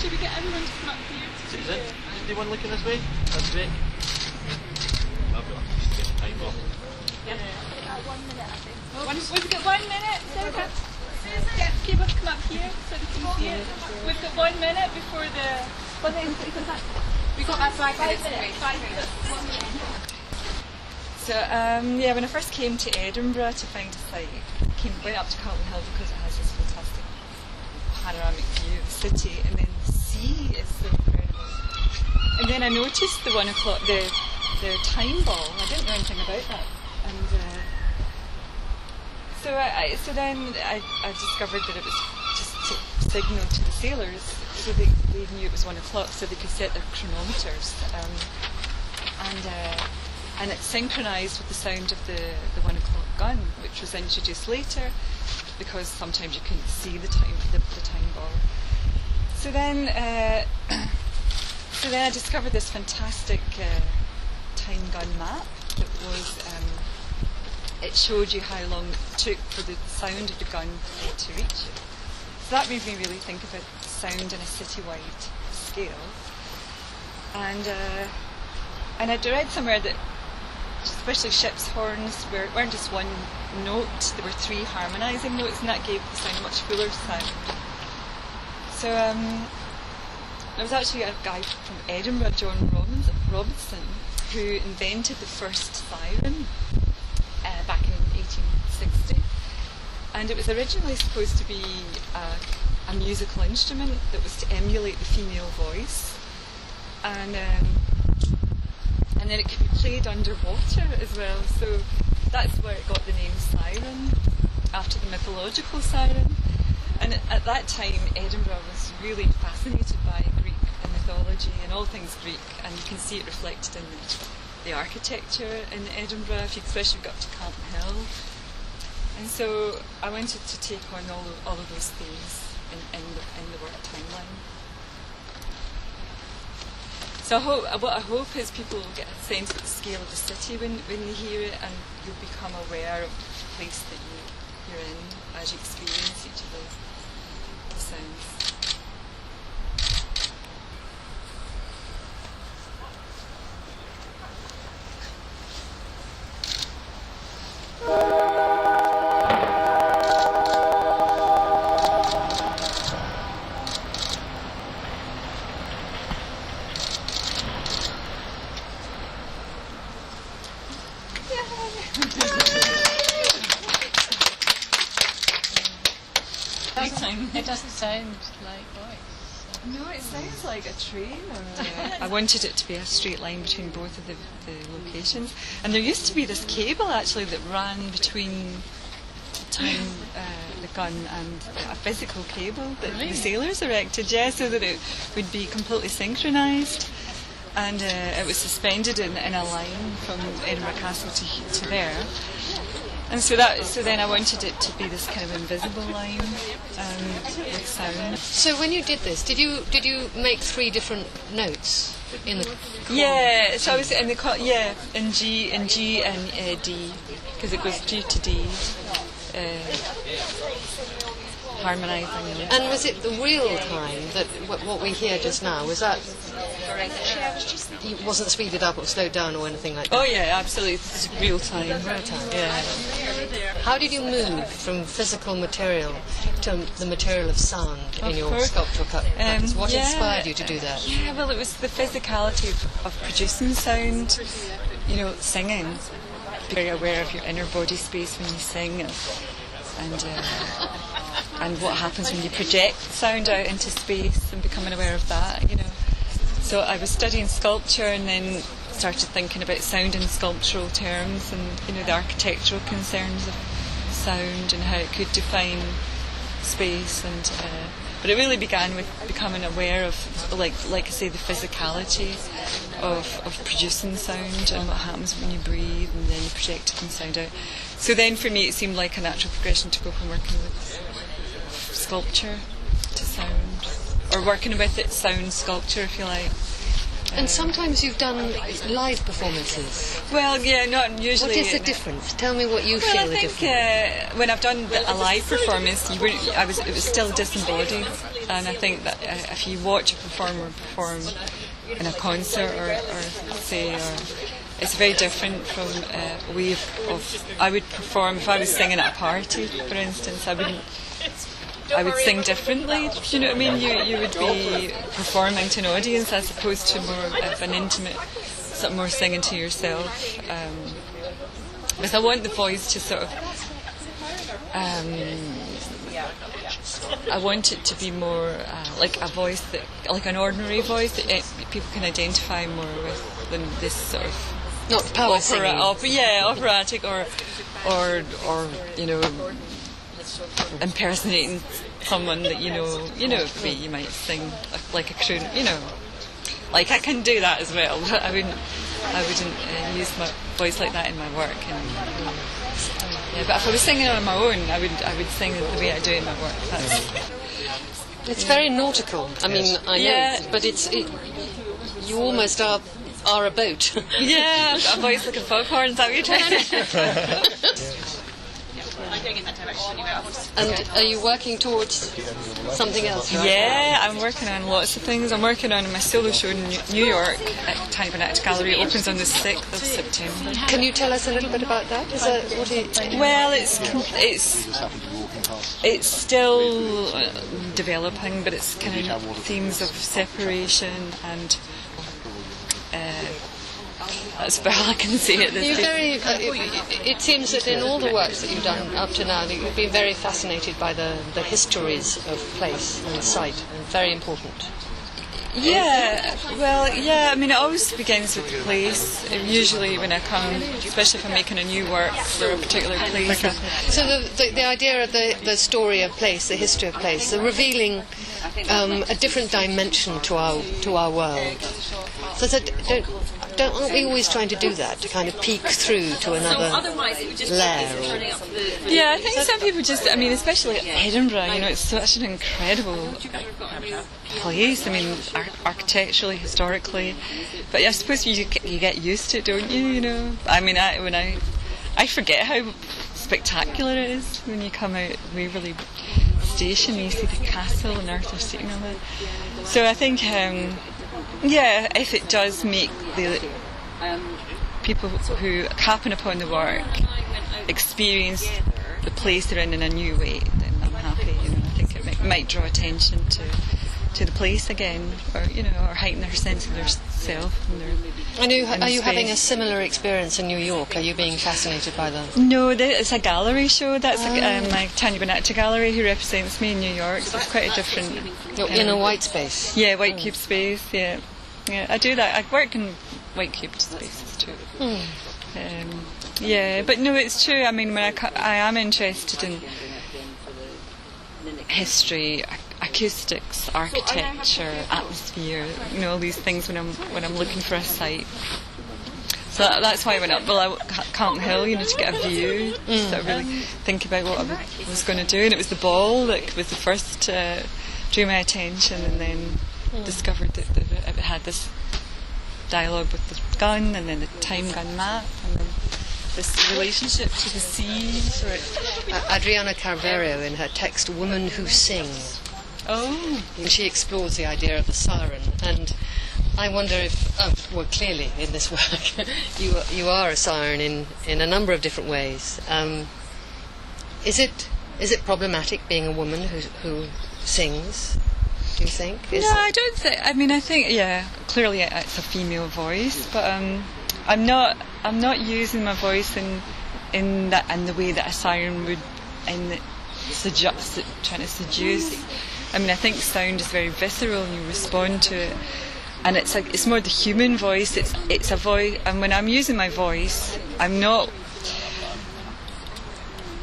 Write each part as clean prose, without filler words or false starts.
Should we get everyone to come up here? Susan, is anyone looking this way? That's great. I've got to get the time off. Yeah. 1 minute, I think. We've got 1 minute. Susan, get people to come up here so they can see it. We've got 1 minute before the... We've got about 5 minutes. 5 minutes. 1 minute. So, when I first came to Edinburgh to find a site, went up to Calton Hill because it has this fantastic panoramic view of the city, and then the sea is so incredible. And then I noticed the 1 o'clock, the time ball. I didn't know anything about that, and so then I discovered that it was just to signal to the sailors, so they knew it was 1 o'clock, so they could set their chronometers, and it synchronised with the sound of the 1 o'clock gun, which was introduced later, because sometimes you couldn't see the time ball. So then I discovered this fantastic time gun map that was. It showed you how long it took for the sound of the gun to reach you. So that made me really think about sound in a citywide scale. And I'd read somewhere that especially ships' horns weren't just one note, there were 3 harmonising notes, and that gave the sound a much fuller sound. So there was actually a guy from Edinburgh, John Robinson, who invented the first siren back in 1860, and it was originally supposed to be a musical instrument that was to emulate the female voice, and then it could be played underwater as well, so that's where it got the name siren, after the mythological siren. And at that time Edinburgh was really fascinated by Greek mythology and all things Greek, and you can see it reflected in the architecture in Edinburgh, especially if you got to Calton Hill. And so I wanted to take on all of those themes in the work timeline. So what I hope is people will get a sense of the scale of the city when they hear it, and you'll become aware of the place that you're in as you experience each of the sounds. It doesn't sound like voice. No, it sounds like a train. I wanted it to be a straight line between both of the locations. And there used to be this cable actually that ran between the gun and a physical cable that the sailors erected, so that it would be completely synchronised. And it was suspended in a line from Edinburgh Castle to there. And so then I wanted it to be this kind of invisible line with sound. So when you did this, did you make 3 different notes in the chord? Yeah, so I was in the in G and D, because it goes G to D, harmonising. And was it the real time that what we hear just now? Was that? It wasn't speeded up or slowed down or anything like that? Oh yeah, absolutely. It's real time. Real time. Yeah. How did you move from physical material to the material of sound in your sculptural practice? What inspired you to do that? Yeah, well, it was the physicality of producing sound. Singing. Be very aware of your inner body space when you sing, and what happens when you project sound out into space, and becoming aware of that. So I was studying sculpture, and then started thinking about sound in sculptural terms, and the architectural concerns of sound and how it could define space, but it really began with becoming aware of, like I say, the physicality of producing sound and what happens when you breathe and then you project it and sound out. So then for me it seemed like a natural progression to go from working with sculpture to sound, or working with it sound sculpture, if you like. And sometimes you've done live performances. Well, yeah, not usually. What is the difference? Tell me what you feel the difference. I think when I've done a live performance, it was still disembodied. and I think that if you watch a performer perform in a concert or it's very different from a way of I would perform if I was singing at a party, for instance. I would sing differently. Do you know what I mean? You would be performing to an audience as opposed to more of an intimate, sort of more singing to yourself. Because I want the voice to sort of. I want it to be more like a voice that, like an ordinary voice that people can identify more with than this sort of. Not power singing. Operatic or impersonating someone that you might sing like a croon, like I can do that as well, but I wouldn't use my voice like that in my work. But if I was singing on my own, I would sing the way I do in my work. It's very nautical. I mean, I know, but you almost are a boat. Yeah, I've got a voice like a foghorn. Is that what you're trying to say? And are you working towards something else? Right? Yeah, I'm working on lots of things. I'm working on my solo show in New York at Tiny Act Gallery. It opens on the 6th of September. Can you tell us a little bit about that? Well, it's still developing, but it's kind of themes of separation and. That's about all I can see at this stage. It seems that in all the works that you've done up to now, that you've been very fascinated by the histories of place and site, and very important. Yeah, I mean, it always begins with the place. Usually when I come, especially if I'm making a new work for a particular place. So the idea of the story of place, the history of place, the revealing a different dimension to our world. So aren't we always trying to do that, to kind of peek through to another layer? Yeah, I think some people just, I mean, especially Edinburgh, it's such an incredible place. I mean, architecturally, historically, but I suppose you get used to it, don't you? I mean, I forget how spectacular it is when you come out Waverley Station and you see the castle and Arthur's Seat and all that. So I think. If it does make the people who happen upon the work experience the place they're in a new way, then I'm happy. I think it might draw attention to the place again, or heighten their sense of their self and their. Are you having a similar experience in New York? Are you being fascinated by that? No, it's a gallery show. That's my Tanya Bonacci gallery who represents me in New York. So it's quite a different. You're in a white space. Yeah, white cube space. Yeah, I do that. I work in white cubed spaces too. But no, it's true. I mean, when I am interested in history, acoustics, architecture, atmosphere, all these things when I'm looking for a site. So that's why I went up Calton Hill, to get a view, to really think about what I was going to do. And it was the ball that was the first drew my attention, and then discovered that it had this dialogue with the gun, and then the time gun map, and then this relationship to the sea. Adriana Carverio, in her text Woman Who Sing, she explores the idea of the siren, and I wonder if, clearly in this work you are a siren in a number of different ways. Is it problematic being a woman who sings? Do you think? I don't think. I mean, I think clearly it's a female voice, but I'm not using my voice in the way that a siren would, trying to seduce. I mean, I think sound is very visceral, and you respond to it, and it's more the human voice. It's a voice, and when I'm using my voice, I'm not.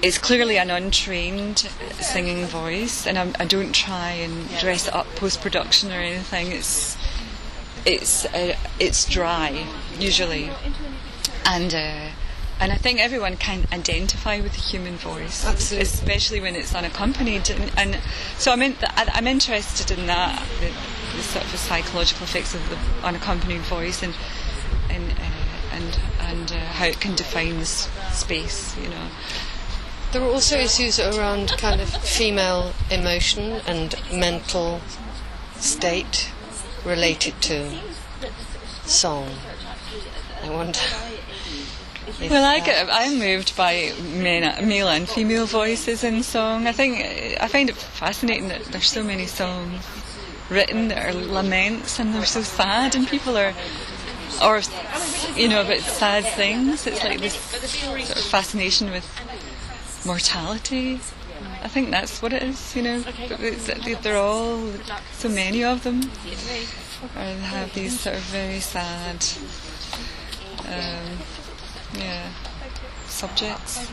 It's clearly an untrained singing voice, and I don't try and dress it up post-production or anything. It's dry usually, and I think everyone can identify with the human voice. Absolutely. Especially when it's unaccompanied, and so I'm interested in that, the sort of psychological effects of the unaccompanied voice, and how it can define this space. There are also issues around kind of female emotion and mental state related to song? I wonder. Well, I'm moved by male and female voices in song. I find it fascinating that there's so many songs written that are laments and they're so sad, and people are, or about sad things. It's like this sort of fascination with mortality. I think that's what it is. They're all, so many of them, have these sort of very sad subjects.